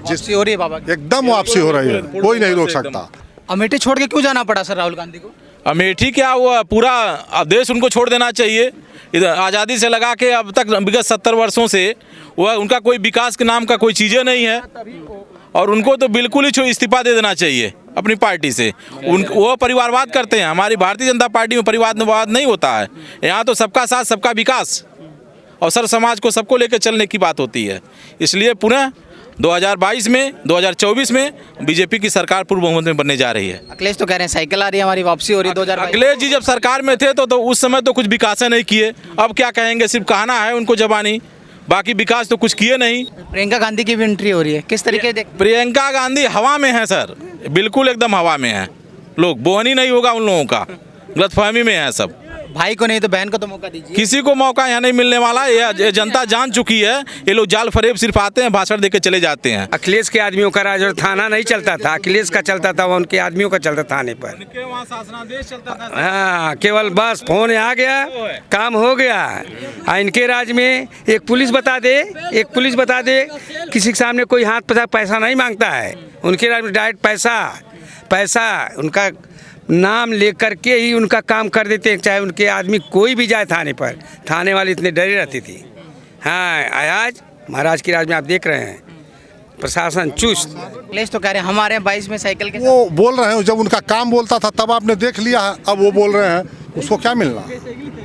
वापसी हो रही है बाबा की। एकदम वापसी हो रही है, कोई नहीं रोक सकता। अमेठी छोड़ के क्यों जाना पड़ा सर राहुल गांधी को? अमेठी क्या हुआ, पूरा देश उनको छोड़ देना चाहिए। इधर आज़ादी से लगा के अब तक विगत 70 वर्षों से वह उनका कोई विकास के नाम का कोई चीज़ें नहीं है, और उनको तो बिल्कुल ही इस्तीफा दे देना चाहिए अपनी पार्टी से। वो परिवारवाद करते हैं। हमारी भारतीय जनता पार्टी में परिवारवाद नहीं होता है। यहाँ तो सबका साथ सबका विकास और सर समाज को सबको लेकर चलने की बात होती है। इसलिए पुनः 2022 में 2024 में बीजेपी की सरकार पूर्ण बहुमत में बनने जा रही है। अखिलेश तो कह रहे हैं साइकिल आ रही है, हमारी वापसी हो रही है 2022। अखिलेश जी जब सरकार में थे तो उस समय तो कुछ विकास नहीं किए। अब क्या कहेंगे, सिर्फ कहना है उनको जबानी, बाकी विकास तो कुछ किए नहीं। प्रियंका गांधी की भी एंट्री हो रही है, किस तरीके से प्रियंका गांधी हवा में है सर, बिल्कुल एकदम हवा में है। लोग बोहन ही नहीं होगा उन लोगों का, गलतफहमी में है सब। भाई को नहीं तो बहन को तो मौका दीजिए। किसी को मौका यहाँ नहीं मिलने वाला। ये जनता जान चुकी है। ये लोग जाल फरेब सिर्फ आते हैं, भाषण देके चले जाते हैं। अखिलेश के आदमियों का राज और थाना नहीं चलता था, अखिलेश का चलता था, उनके आदमियों का चलता थाने पर। वहाँ शासनादेश चलता था। हाँ, केवल बस फोन आ गया, काम हो गया। इनके राज में एक पुलिस बता दे, किसी के सामने कोई हाथ पैसा नहीं मांगता है। उनके राज में डायरेक्ट पैसा उनका नाम लेकर के ही उनका काम कर देते हैं, चाहे उनके आदमी कोई भी जाए थाने पर। थाने वाले इतने डरे रहती थी। हाँ, आज महाराज की राज में आप देख रहे हैं प्रशासन चुस्त। अखिलेश तो कह रहे हैं हमारे 22 में साइकिल के वो बोल रहे हैं, जब उनका काम बोलता था तब आपने देख लिया है, अब वो बोल रहे हैं उसको क्या मिलना?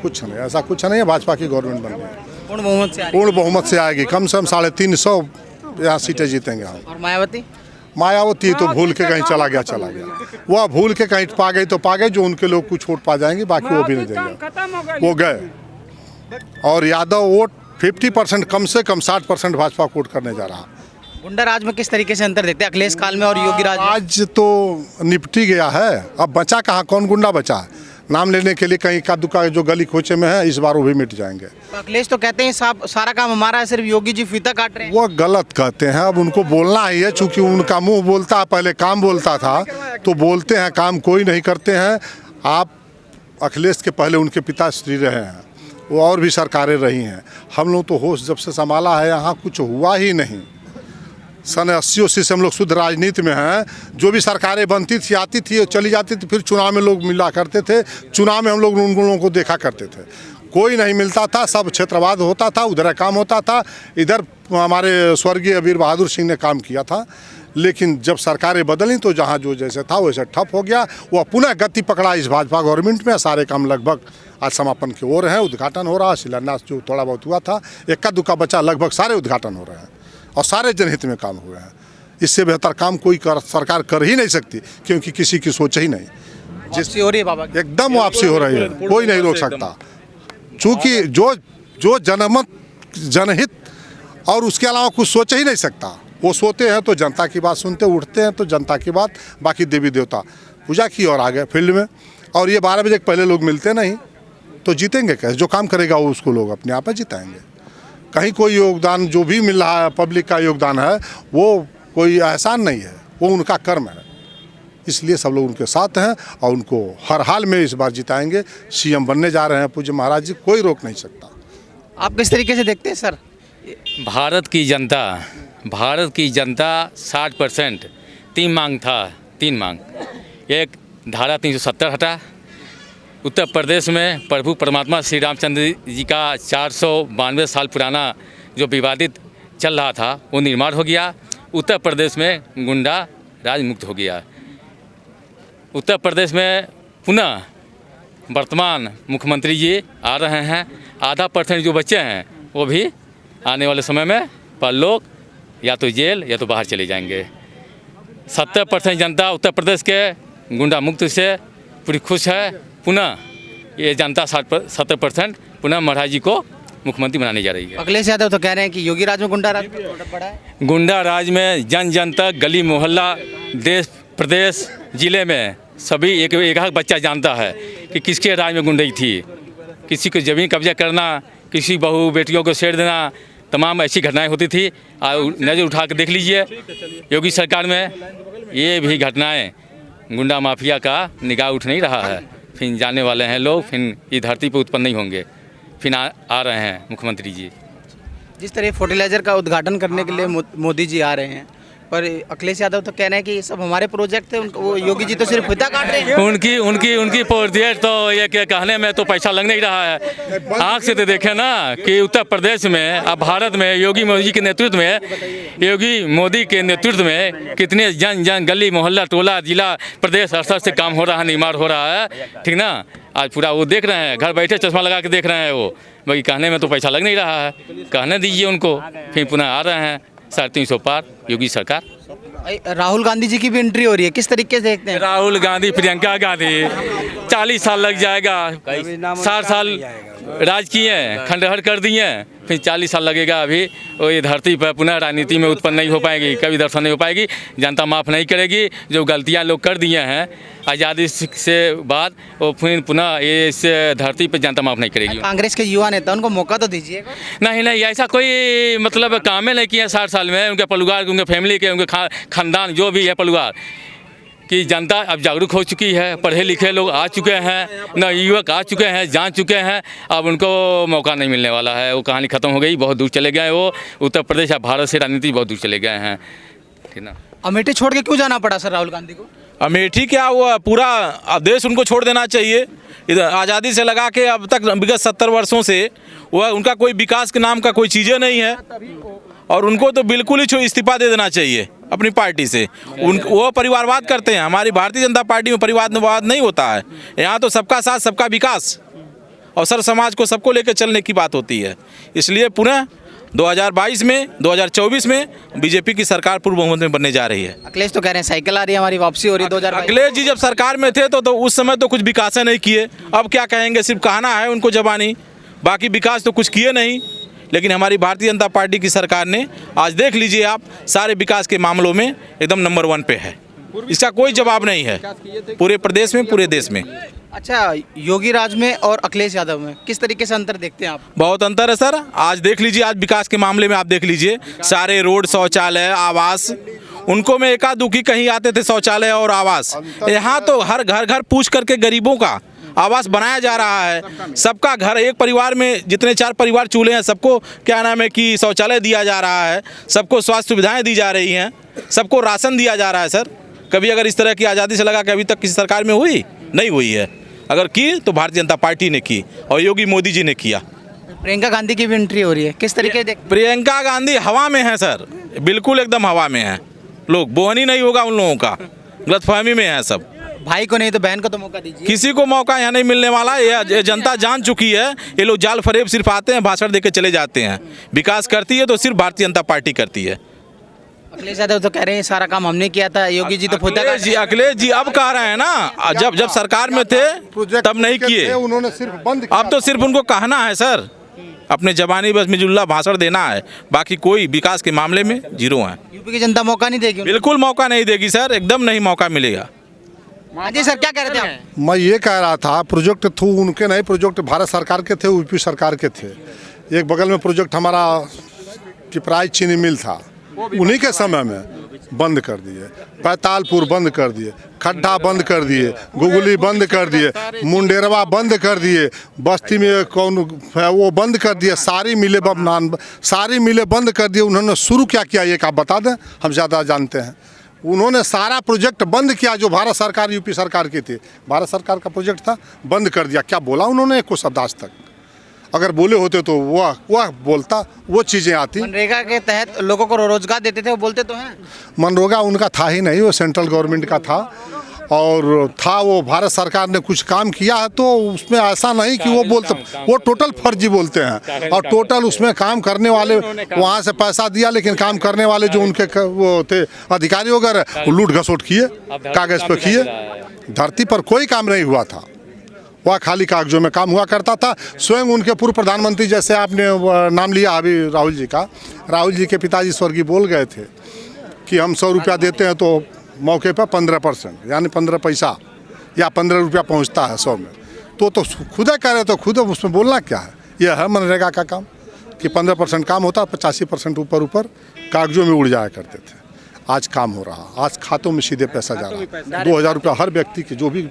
कुछ नहीं, ऐसा कुछ नहीं है। भाजपा की गवर्नमेंट बन गई, पूर्ण बहुमत से आएगी। कम से कम 350 यहाँ सीटें जीतेंगे हम। और मायावती तो भूल के कहीं चला गया। वह भूल के कहीं पा गई जो उनके लोग कुछ वोट पा जाएंगे, बाकी वो भी नहीं देंगे, वो गए। और यादव वोट 50% कम से कम 60% भाजपा को वोट करने जा रहा। गुंडा राज में किस तरीके से अंतर देखते हैं अखिलेश काल में और योगी राज में? आज तो निपटी गया है, अब बचा कहाँ, कौन गुंडा बचा? नाम लेने के लिए कहीं का दुका जो गली खोचे में है, इस बार वो भी मिट जाएंगे। तो अखिलेश तो कहते हैं सारा काम हमारा है, सिर्फ योगी जी फीता काट रहे हैं। वो गलत कहते हैं, अब उनको बोलना ही है, चूंकि उनका मुंह बोलता है, पहले काम बोलता था, तो बोलते हैं, काम कोई नहीं करते हैं। आप अखिलेश के पहले उनके पिताश्री रहे हैं, वो और भी सरकारें रही हैं। हम लोग तो होश जब से संभाला है, यहाँ कुछ हुआ ही नहीं। सन 80 से हम लोग शुद्ध राजनीति में हैं। जो भी सरकारें बनती थी, आती थी और चली जाती थी, फिर चुनाव में लोग मिला करते थे। चुनाव में हम लोग उन लोगों को देखा करते थे, कोई नहीं मिलता था, सब क्षेत्रवाद होता था, उधर काम होता था। इधर हमारे स्वर्गीय वीर बहादुर सिंह ने काम किया था, लेकिन जब सरकारें बदली तो जहाँ जो जैसे था वैसे ठप हो गया। वह पुनः गति पकड़ा इस भाजपा गवर्नमेंट में। सारे काम लगभग आज समापन की ओर है, उद्घाटन हो रहा है। शिलान्यास जो थोड़ा बहुत हुआ था, इक्का दुक्का बचा, लगभग सारे उद्घाटन हो रहे हैं और सारे जनहित में काम हुए हैं। इससे बेहतर काम कोई सरकार कर ही नहीं सकती, क्योंकि किसी की सोच ही नहीं। वापसी हो रही है बाबा की। एकदम वापसी हो रही है, कोई नहीं रोक सकता। चूँकि जो जनमत जनहित और उसके अलावा कुछ सोच ही नहीं सकता। वो सोते हैं तो जनता की बात सुनते, उठते हैं तो जनता की बात, बाकी देवी देवता पूजा की और आ गए फील्ड में। और ये 12 बजे पहले लोग मिलते नहीं तो जीतेंगे कैसे? जो काम करेगा वो उसको लोग अपने आप जिताएंगे। कहीं कोई योगदान जो भी मिल रहा है, पब्लिक का योगदान है, वो कोई एहसान नहीं है, वो उनका कर्म है। इसलिए सब लोग उनके साथ हैं और उनको हर हाल में इस बार जिताएंगे। सीएम बनने जा रहे हैं पूज्य महाराज जी, कोई रोक नहीं सकता। आप किस तरीके से देखते हैं सर? भारत की जनता 60% 3 मांग। एक धारा 370 हटा। उत्तर प्रदेश में प्रभु परमात्मा श्री रामचंद्र जी का 492 साल पुराना जो विवादित चल रहा था, वो निर्माण हो गया। उत्तर प्रदेश में गुंडा राज मुक्त हो गया। उत्तर प्रदेश में पुनः वर्तमान मुख्यमंत्री जी आ रहे हैं। आधा % जो बच्चे हैं वो भी आने वाले समय में परलोक या तो जेल या तो बाहर चले जाएंगे। 70% जनता उत्तर प्रदेश के गुंडा मुक्त से पूरी खुश है। पुनः ये जनता 70% पुनः महाराज जी को मुख्यमंत्री बनाने जा रही है। अखिलेश यादव तो कह रहे हैं कि योगी राज में गुंडा राज बड़ा है। गुंडा राज में जन तक, गली मोहल्ला, देश प्रदेश जिले में सभी एक बच्चा जानता है कि किसके राज में गुंडई थी। किसी को ज़मीन कब्जा करना, किसी बहू बेटियों को छेड़ देना, तमाम ऐसी घटनाएं होती थी। नज़र उठा कर देख लीजिए योगी सरकार में ये भी घटनाएं, गुंडा माफिया का निगाह उठ नहीं रहा है। फिर जाने वाले हैं लोग, फिर ये धरती पर उत्पन्न नहीं होंगे। फिर आ रहे हैं मुख्यमंत्री जी। जिस तरह फर्टिलाइज़र का उद्घाटन करने के लिए मोदी जी आ रहे हैं, पर अखिलेश यादव तो कह रहे हैं कि ये सब हमारे प्रोजेक्ट थे, वो योगी जी तो सिर्फ फीता काट रहे हैं। उनकी प्रोजेक्ट तो ये क्या कहने में तो पैसा लग नहीं रहा है। आँख से तो देखे ना कि उत्तर प्रदेश में अब भारत में योगी मोदी के नेतृत्व में कितने जन जन गली मोहल्ला टोला जिला प्रदेश स्तर से काम हो रहा है, निर्माण हो रहा है, ठीक ना। आज पूरा वो देख रहे हैं, घर बैठे चश्मा लगा के देख रहे हैं वो, बाकी कहने में तो पैसा लग नहीं रहा है। कहने दीजिए उनको, फिर पुनः आ रहे हैं 350 पार योगी सरकार। राहुल गांधी जी की भी एंट्री हो रही है, किस तरीके से देखते हैं? राहुल गांधी, प्रियंका गांधी, 40 साल लग जाएगा, 60 साल राज किए, खंडहर कर दिए, फिर 40 साल लगेगा। अभी वो ये धरती पर पुनः राजनीति में उत्पन्न नहीं हो पाएगी, कभी दर्शन नहीं हो पाएगी, जनता माफ़ नहीं करेगी। जो गलतियां लोग कर दिए हैं आज़ादी से बाद, वो फिर पुनः ये इस धरती पर जनता माफ़ नहीं करेगी। कांग्रेस के युवा नेता, उनको मौका तो दीजिएगा। नहीं, ऐसा कोई मतलब काम नहीं किया 60 साल में। उनके परिवार, उनके फैमिली के, उनके खानदान जो भी है परिवार कि जनता अब जागरूक हो चुकी है, पढ़े लिखे लोग आ चुके हैं, न युवक आ चुके हैं, जान चुके हैं। अब उनको मौका नहीं मिलने वाला है, वो कहानी ख़त्म हो गई, बहुत दूर चले गए वो। उत्तर प्रदेश या भारत से राजनीति बहुत दूर चले गए हैं, ठीक ना। अमेठी छोड़ के क्यों जाना पड़ा सर राहुल गांधी को? अमेठी क्या हुआ, पूरा अब देश उनको छोड़ देना चाहिए। इधर आज़ादी से लगा के अब तक विगत 70 वर्षों से वह उनका कोई विकास के नाम का कोई चीज़ें नहीं है, और उनको तो बिल्कुल ही इस्तीफा दे देना चाहिए अपनी पार्टी से। वो परिवारवाद करते हैं। हमारी भारतीय जनता पार्टी में परिवारवाद नहीं होता है। यहाँ तो सबका साथ सबका विकास और सर समाज को सबको लेकर चलने की बात होती है। इसलिए पुनः 2022 में 2024 में बीजेपी की सरकार पूर्ण बहुमत में बनने जा रही है। अखिलेश तो कह रहे हैं साइकिल आ रही है, हमारी वापसी हो रही है 2022। अखिलेश जी जब सरकार में थे तो उस समय तो कुछ विकास नहीं किए। अब क्या कहेंगे, सिर्फ कहना है उनको जबानी, बाकी विकास तो कुछ किए नहीं। लेकिन हमारी भारतीय जनता पार्टी की सरकार ने आज देख लीजिए आप, सारे विकास के मामलों में एकदम नंबर 1 पे है। इसका कोई जवाब नहीं है पूरे प्रदेश में, पूरे देश में। अच्छा, योगी राज में और अखिलेश यादव में किस तरीके से अंतर देखते हैं आप? बहुत अंतर है सर। आज देख लीजिए, आज विकास के मामले में आप देख लीजिए, सारे रोड, शौचालय, आवास, उनको में एकादुकी कहीं आते थे शौचालय और आवास। यहाँ तो हर घर पूछ करके गरीबों का आवास बनाया जा रहा है। सबका घर, एक परिवार में जितने 4 परिवार चूल्हे हैं, सबको क्या नाम है कि शौचालय दिया जा रहा है, सबको स्वास्थ्य सुविधाएं दी जा रही हैं, सबको राशन दिया जा रहा है। सर कभी अगर इस तरह की आज़ादी से लगा के अभी तक किसी सरकार में हुई नहीं हुई है। अगर की तो भारतीय जनता पार्टी ने की और योगी मोदी जी ने किया। प्रियंका गांधी की भी एंट्री हो रही है, किस तरीके से प्रियंका गांधी हवा में है सर, बिल्कुल एकदम हवा में है। लोग बोहनी नहीं होगा उन लोगों का, गलतफहमी में है सब। भाई को नहीं तो बहन को तो मौका दीजिए। किसी को मौका यहाँ नहीं मिलने वाला। ये जनता जान चुकी है। ये लोग जाल फरेब सिर्फ आते हैं, भाषण देके चले जाते हैं। विकास करती है तो सिर्फ भारतीय जनता पार्टी करती है। अखिलेश यादव तो कह रहे हैं सारा काम हमने किया था, योगी जी तो अखिलेश जी अब कह रहे हैं ना, जब सरकार में थे तब नहीं किए, उन्होंने सिर्फ बंद किया। अब तो सिर्फ उनको कहना है सर, अपने जबानी बस मिजुल्ला भाषण देना है, बाकी कोई विकास के मामले में जीरो है। यूपी की जनता मौका नहीं देगी? बिल्कुल मौका नहीं देगी सर, एकदम नहीं मौका मिलेगा। हाँ जी सर, क्या कह रहे थे आप? मैं ये कह रहा था, प्रोजेक्ट थू उनके नहीं, प्रोजेक्ट भारत सरकार के थे, यूपी सरकार के थे। एक बगल में प्रोजेक्ट हमारा पिपराइच चीनी मिल था, उन्हीं के समय में बंद कर दिए। पैतालपुर बंद कर दिए, खड्डा बंद कर दिए, गुगली बंद कर दिए, मुंडेरवा बंद कर दिए, बस्ती में कौन है वो बंद कर दिए, सारी मिलें बंद कर दिए। उन्होंने शुरू क्या किया एक आप बता दें, हम ज़्यादा जानते हैं। उन्होंने सारा प्रोजेक्ट बंद किया जो भारत सरकार यूपी सरकार के थे, भारत सरकार का प्रोजेक्ट था, बंद कर दिया। क्या बोला उन्होंने एक को शब्द आज तक? अगर बोले होते तो वह बोलता, वो चीज़ें आती। मनरेगा के तहत लोगों को रोजगार देते थे, वो बोलते तो हैं। मनरेगा उनका था ही नहीं, वो सेंट्रल गवर्नमेंट का था, और था वो भारत सरकार ने कुछ काम किया है तो उसमें ऐसा नहीं कि वो बोलते, वो टोटल फर्जी बोलते हैं। और टोटल उसमें काम करने वाले वहाँ से पैसा दिया, लेकिन काम करने वाले जो उनके वो थे अधिकारी वगैरह, वो लूट घसोट किए, कागज़ पे किए। धरती पर कोई काम नहीं हुआ था, वह खाली कागजों में काम हुआ करता था। स्वयं उनके पूर्व प्रधानमंत्री, जैसे आपने नाम लिया अभी राहुल जी का, राहुल जी के पिताजी स्वर्गीय बोल गए थे कि हम 100 रुपया देते हैं तो मौके पर 15% यानी 15 पैसा या 15 रुपया पहुंचता है 100 में। तो खुद कह रहे, तो खुद उसमें बोलना क्या है? यह है मनरेगा का काम कि 15% काम होता, 85% ऊपर कागजों में उड़ जाया करते थे। आज काम हो रहा, आज खातों में सीधे पैसा जा रहा है। 2000 रुपया हर व्यक्ति के, जो भी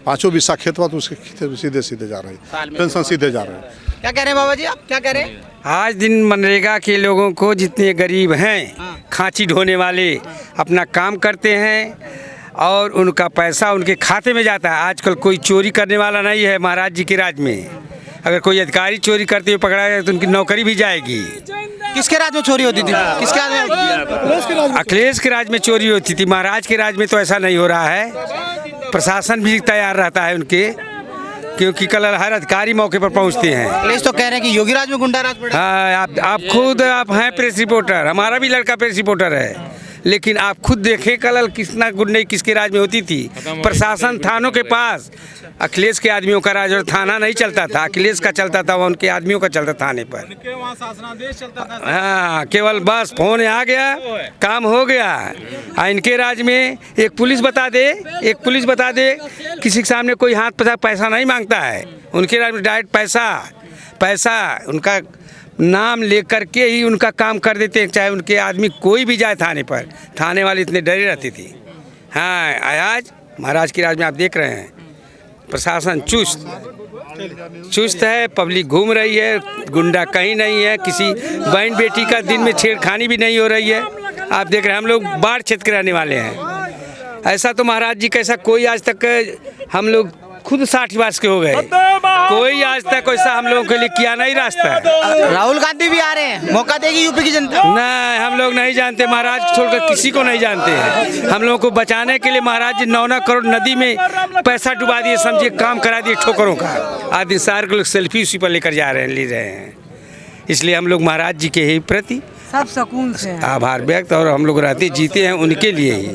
5 बिस्सा खेत हुआ तो उसके खेत में सीधे सीधे जा रहे हैं, पेंशन सीधे जा रहे हैं। क्या कह रहे हैं बाबा जी, आप क्या कह रहे हैं? आज दिन मनरेगा के लोगों को, जितने गरीब हैं, खांची ढोने वाले, अपना काम करते हैं और उनका पैसा उनके खाते में जाता है। आजकल कोई चोरी करने वाला नहीं है महाराज जी के राज में। अगर कोई अधिकारी चोरी करते हुए पकड़ा गया तो उनकी नौकरी भी जाएगी। किसके राज में चोरी होती थी? किसके राज में? अखिलेश के राज में चोरी होती थी, महाराज के राज में तो ऐसा नहीं हो रहा है। प्रशासन भी तैयार रहता है उनके, क्योंकि कल हर अधिकारी मौके पर पहुंचते हैं। अखिलेश तो कह रहे हैं कि योगी राज में गुंडा राज बढ़ा। हाँ, आप खुद आप हैं प्रेस रिपोर्टर, हमारा भी लड़का प्रेस रिपोर्टर है, लेकिन आप खुद देखें कल कितना गुंडे किसके राज में होती थी। प्रशासन थानों के पास, अखिलेश के आदमियों का राज और थाना नहीं चलता था, अखिलेश का चलता था, वो उनके आदमियों का चलता थाने पर। हाँ, केवल बस फोन आ गया, काम हो गया। इनके राज में एक पुलिस बता दे किसी के सामने कोई हाथ पैसा नहीं मांगता है। उनके राज में डायरेक्ट पैसा उनका नाम लेकर के ही उनका काम कर देते हैं, चाहे उनके आदमी कोई भी जाए थाने पर। थाने वाले इतने डरे रहते थे। हाँ, आज महाराज के राज में आप देख रहे हैं प्रशासन चुस्त है, पब्लिक घूम रही है, गुंडा कहीं नहीं है, किसी बहन बेटी का दिन में छेड़खानी भी नहीं हो रही है। आप देख रहे हैं, हम लोग बाढ़ क्षेत्र के रहने वाले हैं। ऐसा तो महाराज जी कैसा कोई आज तक, हम लोग खुद 60 वर्ष के हो गए, कोई आज तक ऐसा हम लोगों के लिए किया नहीं रास्ता। राहुल गांधी भी आ रहे हैं, मौका देगी यूपी की जनता? नहीं, हम लोग नहीं जानते, महाराज छोड़कर किसी को नहीं जानते हैं। हम लोगों को बचाने के लिए महाराज जी 9 करोड़ नदी में पैसा डुबा दिए, समझिए काम करा दिए ठोकरों का। आज सारे लोग सेल्फी उसी पर लेकर ले रहे हैं। इसलिए हम लोग महाराज जी के ही प्रति सब सुकून से आभार व्यक्त, और हम लोग रहते जीते हैं उनके लिए ही।